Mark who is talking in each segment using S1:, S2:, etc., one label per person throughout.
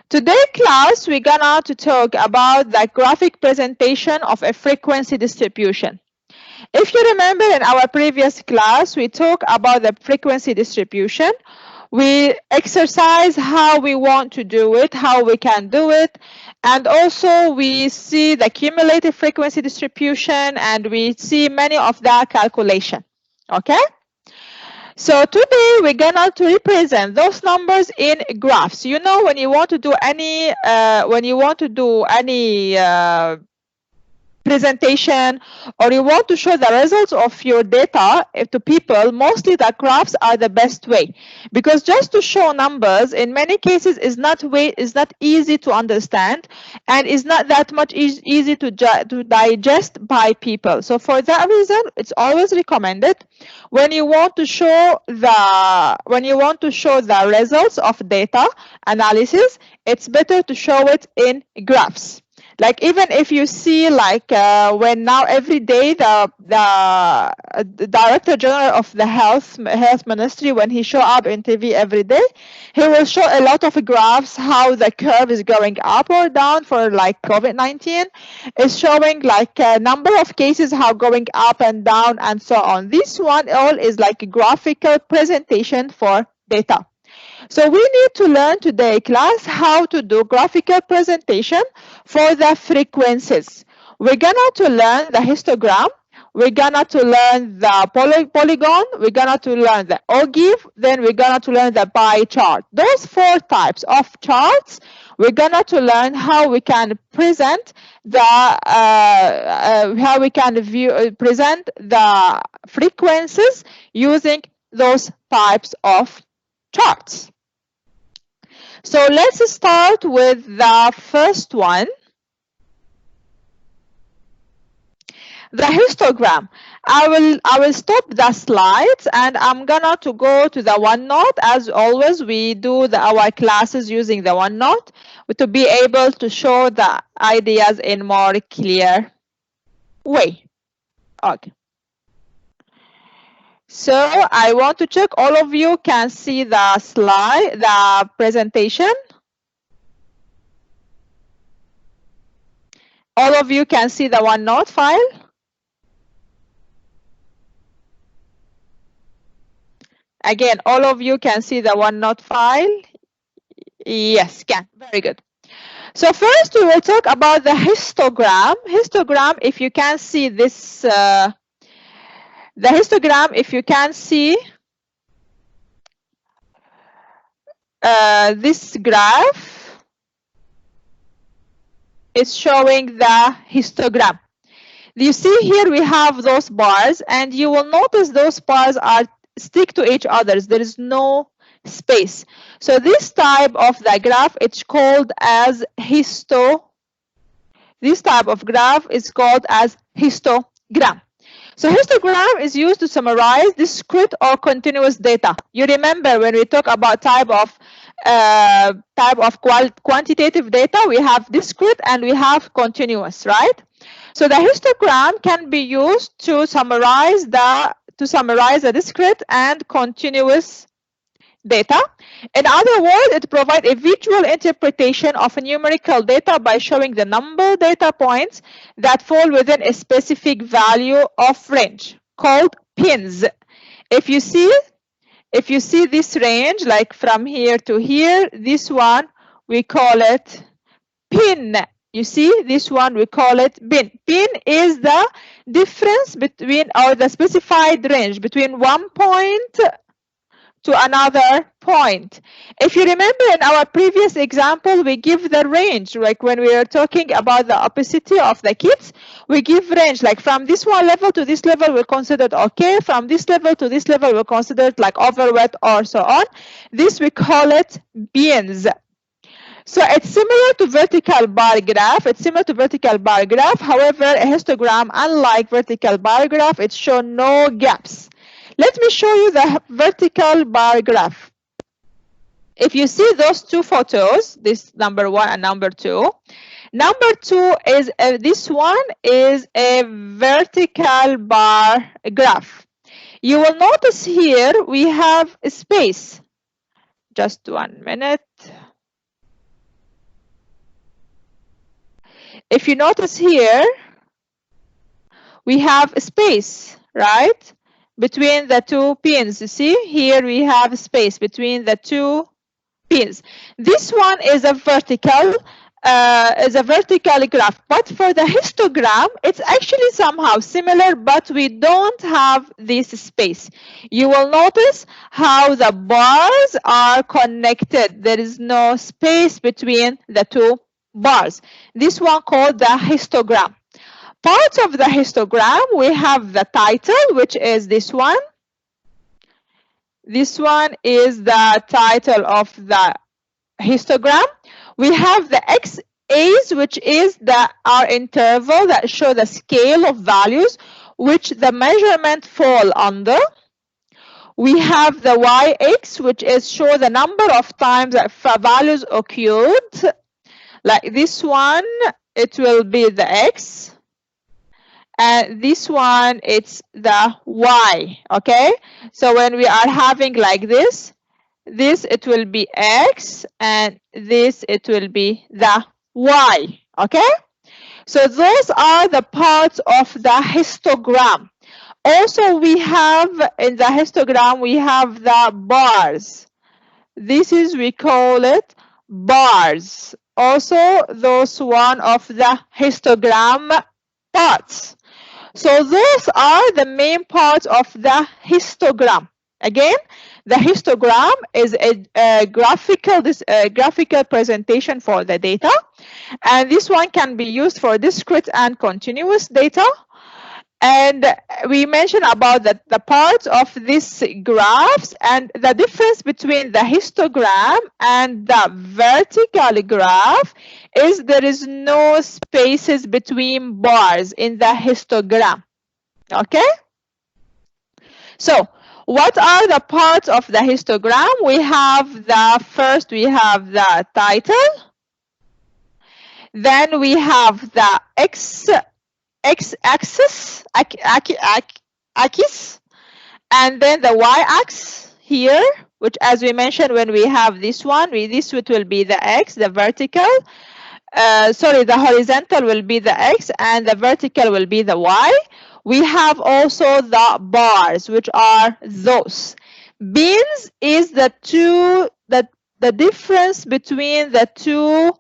S1: Today class, we're gonna to talk about the graphic presentation of a frequency distribution. If you remember in our previous class, we talked about the frequency distribution. We exercise how we want to do it, how we can do it, and also we see the cumulative frequency distribution, and we see many of the calculation. Okay? So today we're gonna to represent those numbers in graphs. You know, when you want to do any presentation, or you want to show the results of your data to people, mostly the graphs are the best way, because just to show numbers in many cases is not easy to understand, and is not that much easy to digest by people. So for that reason, it's always recommended when you want to show the results of data analysis, it's better to show it in graphs. Like even if you see, like when now every day the Director General of the Health Ministry, when he show up in TV every day, he will show a lot of graphs how the curve is going up or down for like COVID-19. It's showing like a number of cases how going up and down and so on. This one all is like a graphical presentation for data. So we need to learn today, class, how to do graphical presentation for the frequencies. We're gonna to learn the histogram. We're gonna to learn the polygon. We're gonna to learn the ogive. Then we're gonna to learn the pie chart. Those 4 types of charts, we're gonna to learn how we can present the present the frequencies using those types of charts. So let's start with the first one, the histogram. I will stop the slides, and I'm gonna to go to the OneNote. As always, we do our classes using the OneNote to be able to show the ideas in more clear way. Okay. So I want to check all of you can see the slide, the presentation. All of you can see the OneNote file. Again, all of you can see the OneNote file. Yes, can. Very good. So first we will talk about the histogram. Histogram, if you can see this, the histogram, if you can see this graph, is showing the histogram. You see here we have those bars, and you will notice those bars are stick to each other. There is no space. So this type of the graph, it's called as this type of graph is called as histogram. So histogram is used to summarize discrete or continuous data. You remember when we talk about type of quantitative data, we have discrete and we have continuous, right? So the histogram can be used to summarize the discrete and continuous data. In other words, it provides a visual interpretation of numerical data by showing the number of data points that fall within a specific value of range called pins. If you see this range, like from here to here, this one we call it pin. You see this one we call it pin. Pin is the difference between, or the specified range between one point to another point. If you remember in our previous example, we give the range, like when we are talking about the opacity of the kids, we give range, like from this one level to this level we considered okay, from this level to this level we considered like overweight or so on. This we call it bins. So it's similar to vertical bar graph. However, a histogram, unlike vertical bar graph, it shows no gaps. Let me show you the vertical bar graph. If you see those 2 photos, this number 1 and number 2, number 2 is this one is a vertical bar graph. You will notice here we have a space. Just 1 minute. if you notice here, we have a space, right, between the two pins. You see, here we have a space between the two pins. This one is a vertical graph, but for the histogram, it's actually somehow similar, but we don't have this space. You will notice how the bars are connected. There is no space between the two bars. This one called the histogram. Parts of the histogram, we have the title, which is this one. This one is the title of the histogram. We have the XAs, which is our interval that show the scale of values which the measurement fall under. We have the YX, which is show the number of times that values occurred. Like this one, it will be the X. And this one, it's the Y, okay? So when we are having like this, it will be X, and this, it will be the Y, okay? So those are the parts of the histogram. Also, we have, in the histogram, we have the bars. This is, we call it bars. Also, those one of the histogram parts. So those are the main parts of the histogram. Again, the histogram is a graphical presentation for the data, and this one can be used for discrete and continuous data. And we mentioned about the parts of these graphs, and the difference between the histogram and the vertical graph is there is no spaces between bars in the histogram. Okay? So, what are the parts of the histogram? We have first we have the title. Then we have the x-axis, and then the y-axis here, which, as we mentioned, when we have this one, this will be the x, the vertical. The horizontal will be the x, and the vertical will be the y. We have also the bars, which are those. Bins is the difference between the two.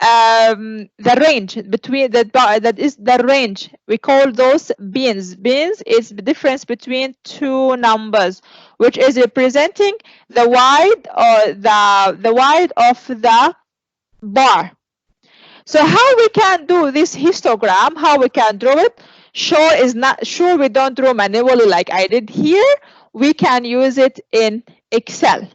S1: The range between that is the range. We call those bins. Bins is the difference between two numbers, which is representing the wide or the wide of the bar. So how we can do this histogram? How we can draw it? Sure we don't draw manually like I did here. We can use it in Excel.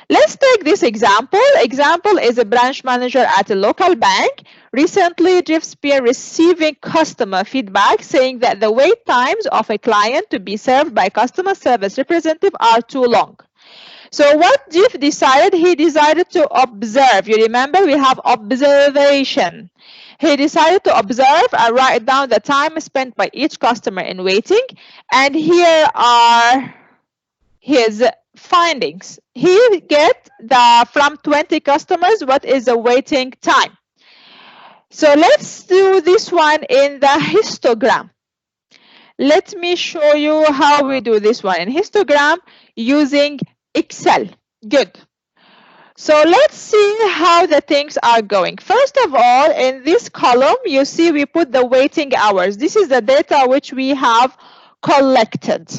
S1: Let's take this example. Example is a branch manager at a local bank. Recently, Jeff's been receiving customer feedback saying that the wait times of a client to be served by customer service representative are too long. So what Jeff decided? He decided to observe. You remember we have observation. He decided to observe and write down the time spent by each customer in waiting. And here are his findings. He get from 20 customers what is the waiting time. So let's do this one in the histogram. Let me show you how we do this one in histogram using Excel. Good. So let's see how the things are going. First of all, in this column, you see we put the waiting hours. This is the data which we have collected.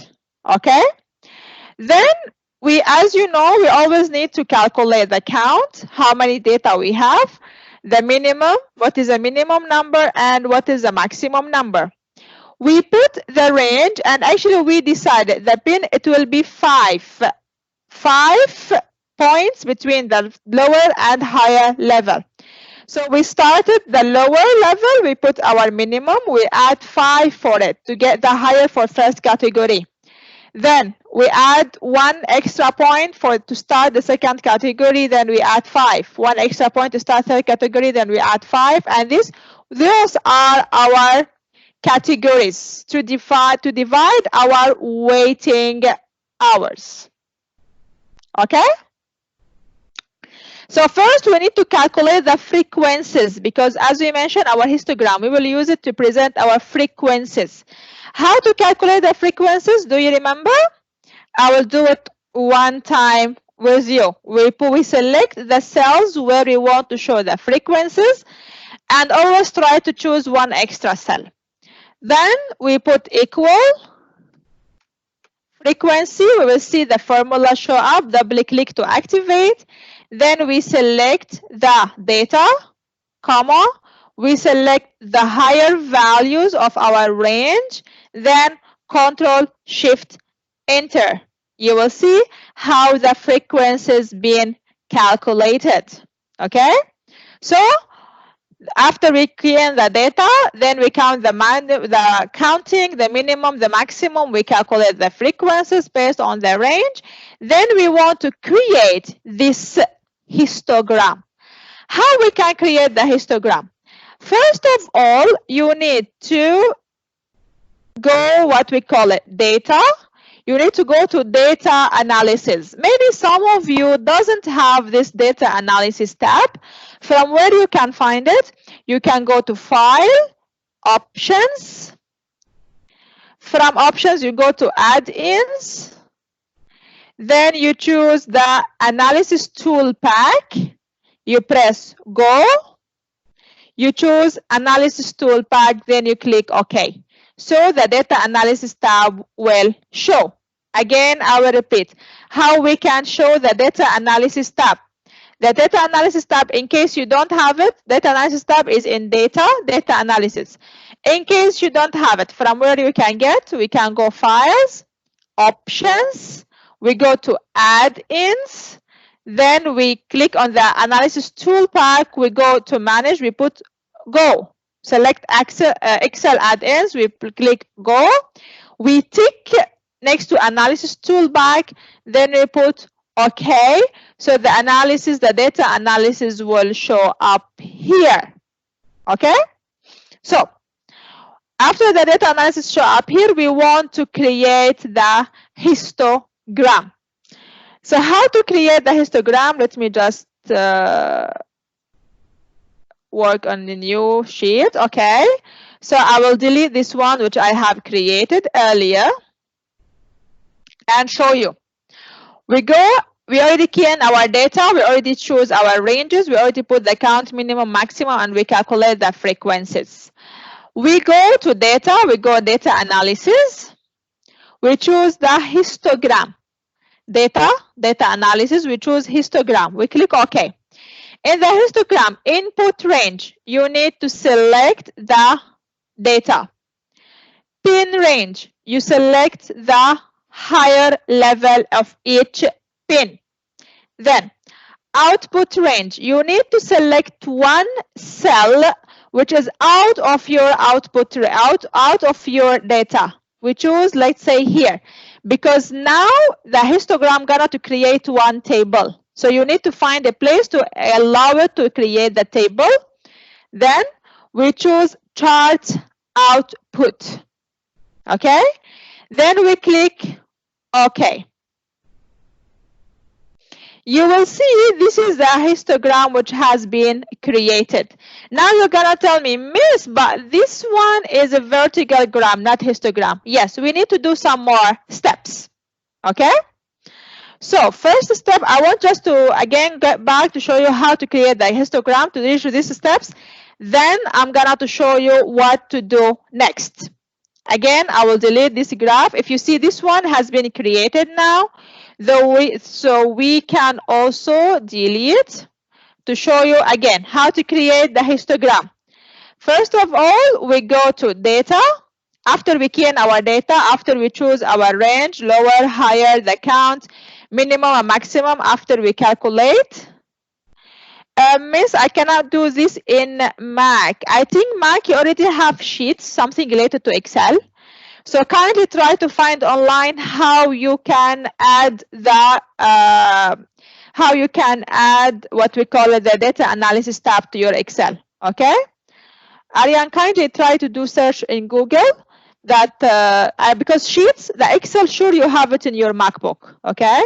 S1: Okay? Then as you know, we always need to calculate the count, how many data we have, the minimum, what is the minimum number, and what is the maximum number. We put the range, and actually we decided the pin, it will be 5 points between the lower and higher level. So we started the lower level, we put our minimum, we add 5 for it to get the higher for first category. Then we add 1 extra point to start the second category, then we add 5. 1 extra point to start third category, then we add 5. And those are our categories to divide our waiting hours. Okay? So first we need to calculate the frequencies, because as we mentioned, our histogram, we will use it to present our frequencies. How to calculate the frequencies? Do you remember? I will do it one time with you. We select the cells where we want to show the frequencies, and always try to choose one extra cell. Then we put equal frequency. We will see the formula show up. Double click to activate. Then we select the data, comma. We select the higher values of our range. Then Control Shift Enter. You will see how the frequency is being calculated. Okay. So after we key in the data, then we count the counting, the minimum, the maximum. We calculate the frequencies based on the range. Then we want to create this histogram. How we can create the histogram? First of all, you need to go what we call it data. You need to go to data analysis. Maybe some of you doesn't have this data analysis tab. From where you can find it, you can go to File, Options. From Options, you go to Add-ins. Then you choose the Analysis Tool Pack. You press Go. You choose Analysis Tool Pack, then you click OK. So the Data Analysis tab will show. Again, I will repeat how we can show the Data Analysis tab. The Data Analysis tab, in case you don't have it, Data Analysis tab is in Data Analysis. In case you don't have it, from where you can get, we can go Files, Options, we go to Add-ins, then we click on the Analysis Tool Pack, we go to Manage, we put Go. Select Excel add-ins, we click Go. We tick next to Analysis Toolbar, then we put OK. So the analysis, the data analysis will show up here. Okay? So after the data analysis show up here, we want to create the histogram. So how to create the histogram? Let me just work on the new sheet. Okay, so I will delete this one which I have created earlier and show you. We already key in our data, we already choose our ranges, we already put the count, minimum, maximum, and we calculate the frequencies. We go to data, we go data analysis, we choose the histogram. Data analysis, we choose histogram, we click OK. In the histogram input range, you need to select the data. Pin range, you select the higher level of each pin. Then output range, you need to select one cell which is out of your output, out of your data. We choose, let's say here, because now the histogram gonna to create one table. So you need to find a place to allow it to create the table. Then we choose chart output. Okay. Then we click OK. You will see this is the histogram which has been created. Now you're gonna tell me, Miss, but this one is a vertical gram, not histogram. Yes, we need to do some more steps. Okay. So first step, I want just to again get back to show you how to create the histogram to reach these steps. Then I'm gonna to show you what to do next. Again, I will delete this graph. If you see this one has been created now, so we can also delete to show you again how to create the histogram. First of all, we go to data. After we key in our data, after we choose our range, lower, higher, the count, minimum and maximum, after we calculate. Miss, I cannot do this in Mac. I think Mac, you already have sheets, something related to Excel. So kindly try to find online how you can add the what we call it, the data analysis tab to your Excel. Okay, Ariane, kindly try to do search in Google that because sheets, the Excel, sure you have it in your MacBook, okay,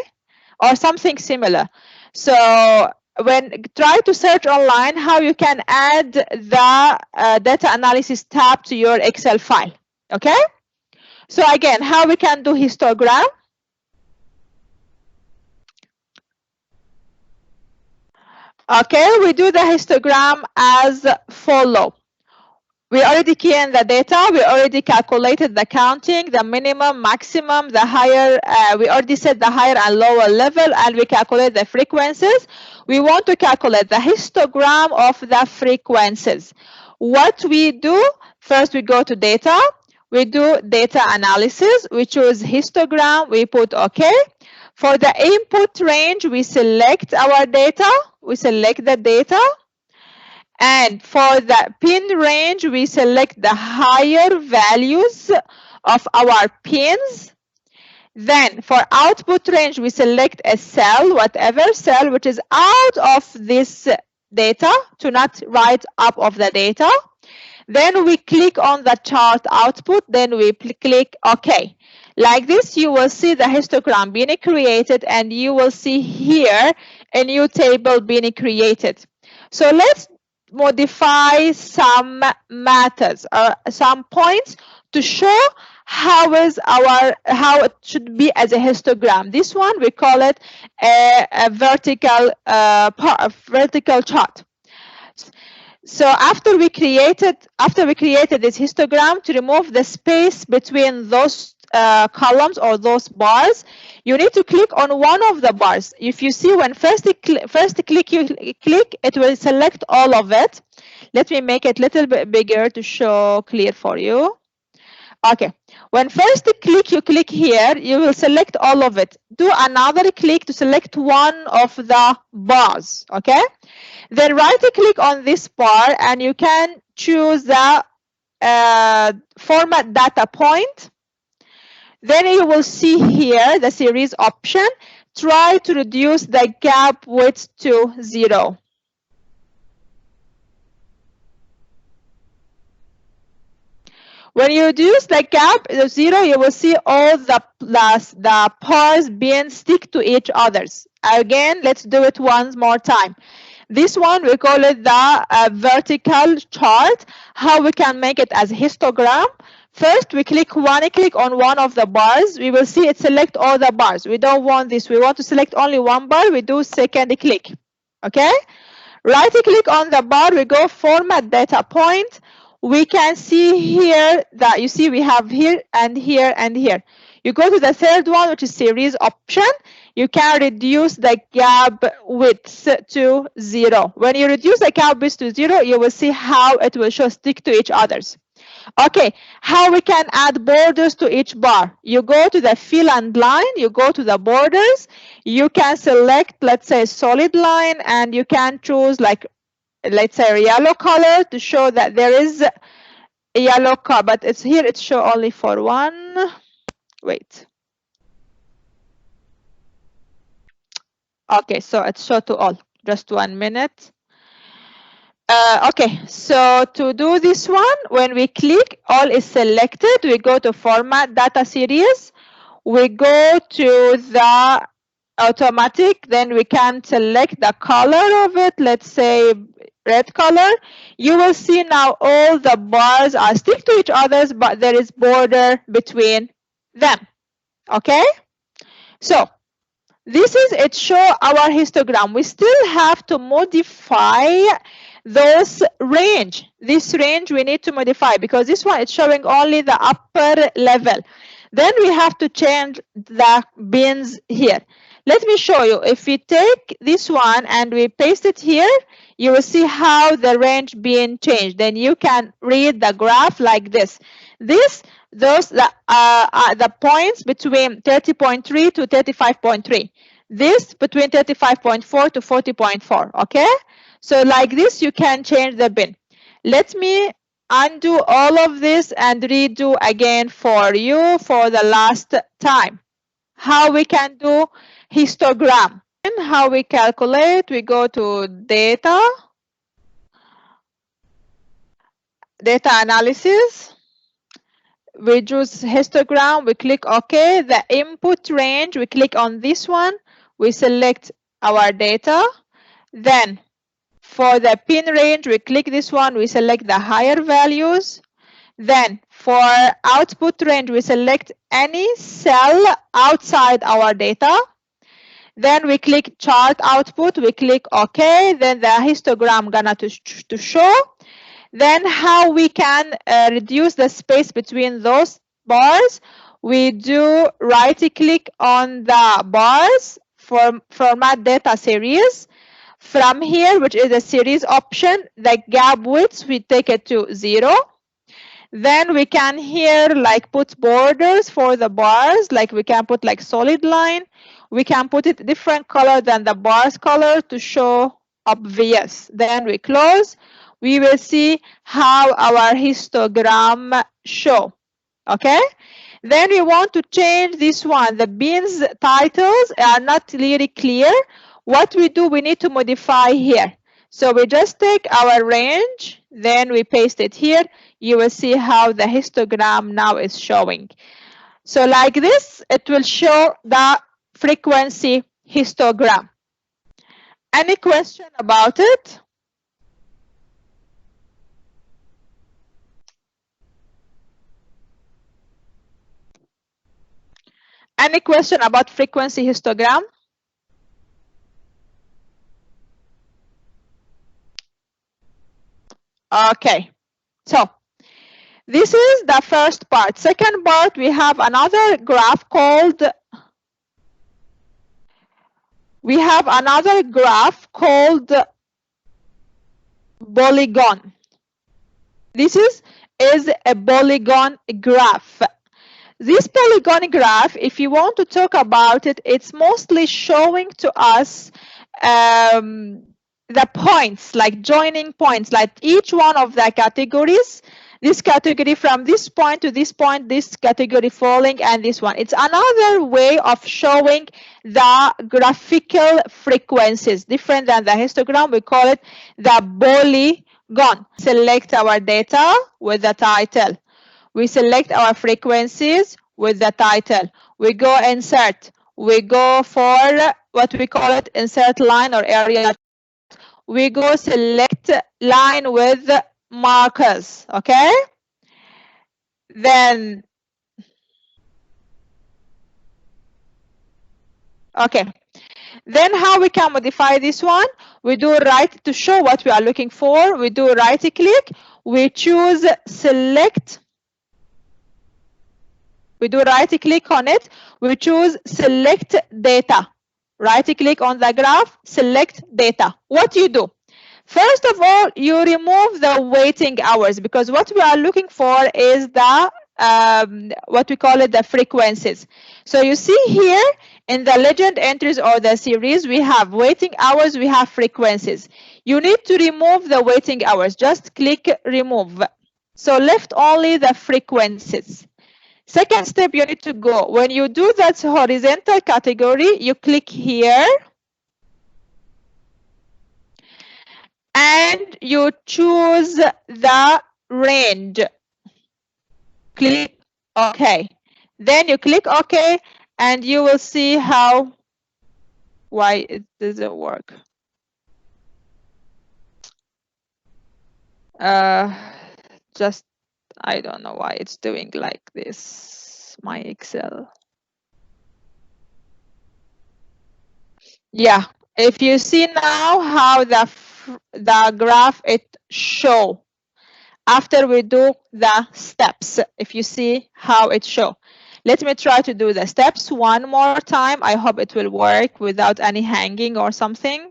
S1: or something similar. So when try to search online how you can add the data analysis tab to your Excel file. Okay, so again, how we can do histogram. Okay, we do the histogram as follow. We already key in the data. We already calculated the counting, the minimum, maximum, the higher. We already set the higher and lower level, and we calculate the frequencies. We want to calculate the histogram of the frequencies. What we do, first we go to data. We do data analysis. We choose histogram. We put OK. For the input range, we select our data. We select the data. And for the pin range, we select the higher values of our pins. Then for output range, we select a cell, whatever cell, which is out of this data to not write up of the data. Then we click on the chart output. Then we click OK. Like this, you will see the histogram being created, and you will see here a new table being created. So let's modify some matters or some points to show how it should be as a histogram. This one we call it a vertical chart. So after we created this histogram, to remove the space between those columns or those bars, you need to click on one of the bars. If you see when first click, it will select all of it. Let me make it a little bit bigger to show clear for you. Okay, when first you click here, you will select all of it. Do another click to select one of the bars. Okay, then right click on this bar and you can choose the format data point. Then you will see here the series option. Try to reduce the gap width to 0. When you reduce the gap to 0, you will see all the bars being stick to each others. Again, let's do it once more time. This one, we call it the vertical chart. How we can make it as histogram. First, we click on one of the bars. We will see it select all the bars. We don't want this. We want to select only one bar. We do second click. Okay? Right click on the bar. We go format data point. We can see here that you see we have here and here and here. You go to the third one, which is series option. You can reduce the gap width to 0. When you reduce the gap width to 0, you will see how it will show stick to each others. Okay, how we can add borders to each bar. You go to the fill and line, you go to the borders, you can select, let's say, solid line, and you can choose, like, let's say, a yellow color to show that there is a yellow color, but it's here, it's show only for one. Wait. Okay, so it's show to all. Just 1 minute. Okay, so to do this one, when we click, all is selected. We go to format data series. We go to the automatic. Then we can select the color of it. Let's say red color. You will see now all the bars are stick to each others, but there is border between them. Okay, so this is it. Show our histogram. We still have to modify those range. This range we need to modify because this one is showing only the upper level. Then we have to change the bins here. Let me show you. If we take this one and we paste it here, you will see how the range being changed. Then you can read the graph like this. The points between 30.3 to 35.3. This between 35.4 to 40.4. Okay. So like this, you can change the bin. Let me undo all of this and redo again for you for the last time. How we can do histogram. And how we calculate, we go to data analysis. We choose histogram, we click OK. The input range, we click on this one. We select our data. Then for the pin range, we click this one, we select the higher values. Then for output range, we select any cell outside our data. Then we click chart output, we click OK. Then the histogram gonna to show. Then how we can reduce the space between those bars, we do right click on the bars for format data series. From here, which is the series option, the gap width, we take it to 0. Then we can here like put borders for the bars, like we can put like solid line. We can put it different color than the bars color to show obvious. Then we close. We will see how our histogram show. Okay. Then we want to change this one. The bins titles are not really clear. What we do, we need to modify here. So we just take our range, then we paste it here. You will see how the histogram now is showing. So like this, it will show the frequency histogram. Any question about it? Any question about frequency histogram? Okay, so this is the first part. Second part, we have another graph called polygon. This is a polygon graph. This polygon graph, if you want to talk about it, it's mostly showing to us the points, like joining points, like each one of the categories. This category from this point to this point, this category falling, and this one. It's another way of showing the graphical frequencies, different than the histogram. We call it the polygon. Select our data with the title. We select our frequencies with the title. We go insert. We go for what we call it insert line or area. We go select line with markers, okay? Then, okay. Then how we can modify this one? We do right to show what we are looking for. We do right click. We choose select. We do right click on it. We choose select data. Right click on the graph, select data. What you do? First of all, you remove the waiting hours, because what we are looking for is the what we call it the frequencies. So you see here in the legend entries or the series, we have waiting hours, we have frequencies. You need to remove the waiting hours. Just click remove. So left only the frequencies. Second step, you need to go. When you do that horizontal category, you click here. And you choose the range. Click OK. Then you click OK, and you will see why it doesn't work. Just I don't know why it's doing like this, my Excel. Yeah, if you see now how the graph it show after we do the steps, if you see how it show. Let me try to do the steps one more time. I hope it will work without any hanging or something.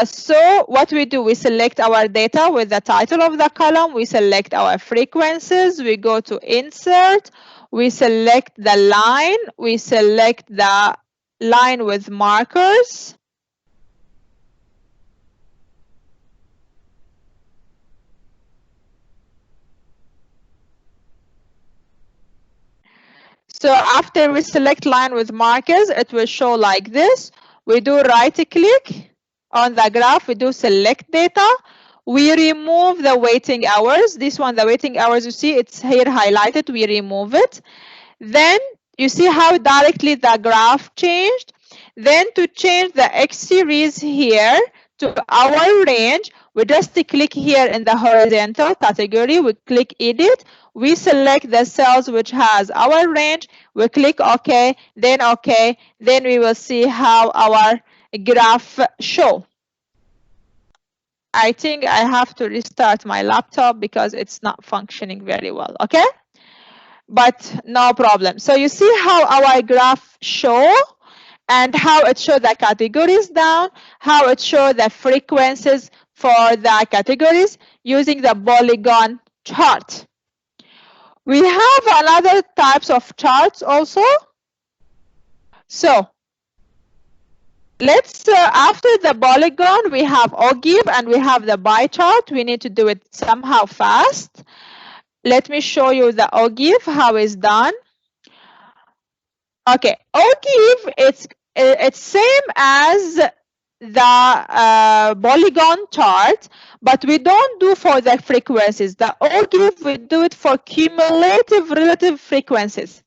S1: So what we do, we select our data with the title of the column. We select our frequencies. We go to insert. We select the line. We select the line with markers. So after we select line with markers, it will show like this. We do right click on the graph. We do select data. We remove the waiting hours. This one, the waiting hours, you see it's here highlighted. We remove it. Then you see how directly the graph changed. Then to change the X series here to our range, we just click here in the horizontal category, we click edit, we select the cells which has our range, we click OK, then we will see how our graph show. I think I have to restart my laptop because it's not functioning very well, okay? But no problem. So you see how our graph show and how it shows the categories down, how it shows the frequencies for the categories using the polygon chart. We have another types of charts also. So let's after the polygon, we have ogive and we have the bar chart. We need to do it somehow fast. Let me show you the ogive, how it's done. Okay, ogive, it's same as the polygon chart, but we don't do for the frequencies. The ogive, we do it for cumulative relative frequencies.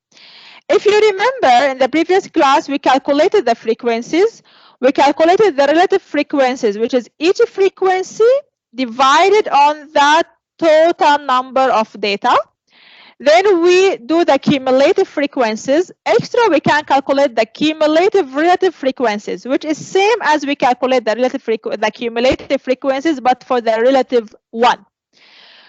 S1: If you remember, in the previous class, we calculated the frequencies. We calculated the relative frequencies, which is each frequency divided on the total number of data. Then we do the cumulative frequencies. Extra, we can calculate the cumulative relative frequencies, which is same as we calculate the cumulative frequencies, but for the relative one.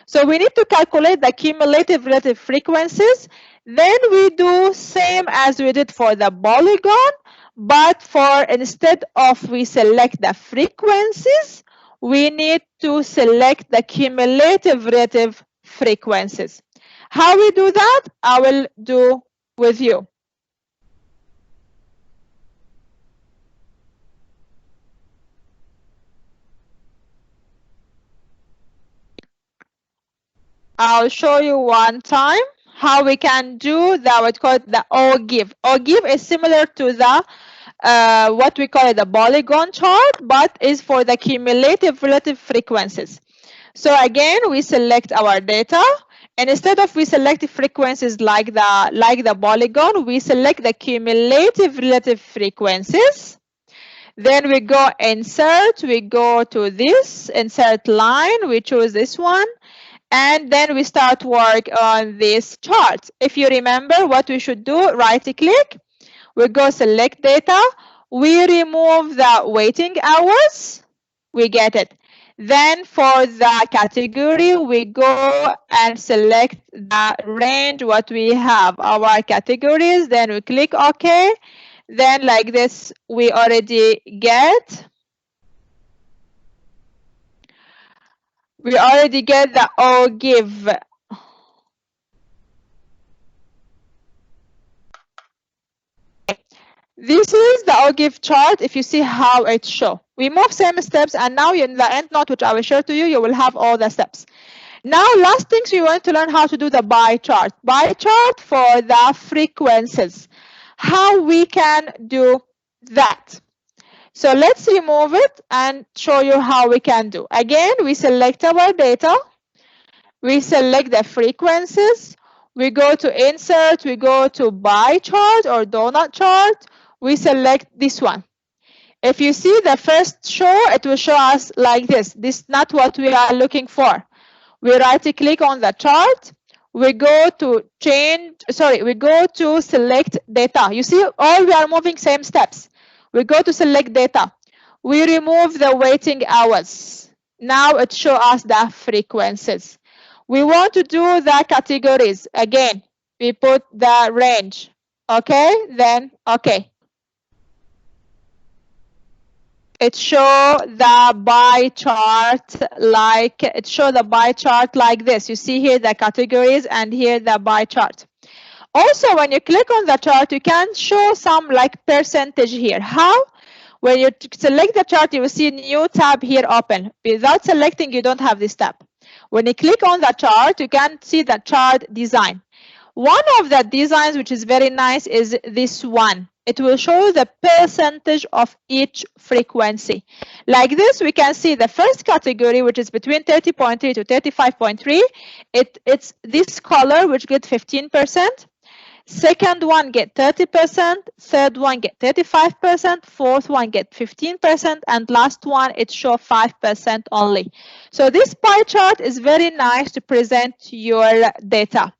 S1: So we need to calculate the cumulative relative frequencies. Then we do same as we did for the polygon, but for instead of we select the frequencies, we need to select the cumulative relative frequencies. How we do that, I will do with you. I'll show you one time how we can do that, what we call the ogive. Ogive is similar to the what we call it the polygon chart, but is for the cumulative relative frequencies. So again, we select our data, and instead of we select frequencies like the polygon, we select the cumulative relative frequencies. Then we go insert, we go to this insert line, we choose this one, and then we start work on this chart. If you remember what we should do, right click, we go select data, we remove the waiting hours, we get it. Then for the category, we go and select the range, what we have, our categories, then we click OK. Then like this, we already get the ogive. This is the ogive chart. If you see how it shows, we move same steps, and now in the end note, which I will share to you, you will have all the steps. Now, last things we want to learn how to do the bar chart. Bar chart for the frequencies. How we can do that. So let's remove it and show you how we can do. Again, we select our data. We select the frequencies. We go to insert. We go to bar chart or donut chart. We select this one. If you see the first show, it will show us like this. This is not what we are looking for. We right click on the chart. We go to we go to select data. You see, all we are moving same steps. We go to select data. We remove the waiting hours. Now it shows us the frequencies. We want to do the categories. Again, we put the range. Okay, then okay. It shows the bar chart like this. You see here the categories and here the bar chart. Also, when you click on the chart, you can show some like percentage here. How? When you select the chart, you will see a new tab here open. Without selecting, you don't have this tab. When you click on the chart, you can see the chart design. One of the designs which is very nice is this one. It will show the percentage of each frequency. Like this, we can see the first category, which is between 30.3 to 35.3. It's this color, which gets 15%. second one get 30%, third one get 35%, fourth one get 15%, and last one it show 5% only. So this pie chart is very nice to present your data.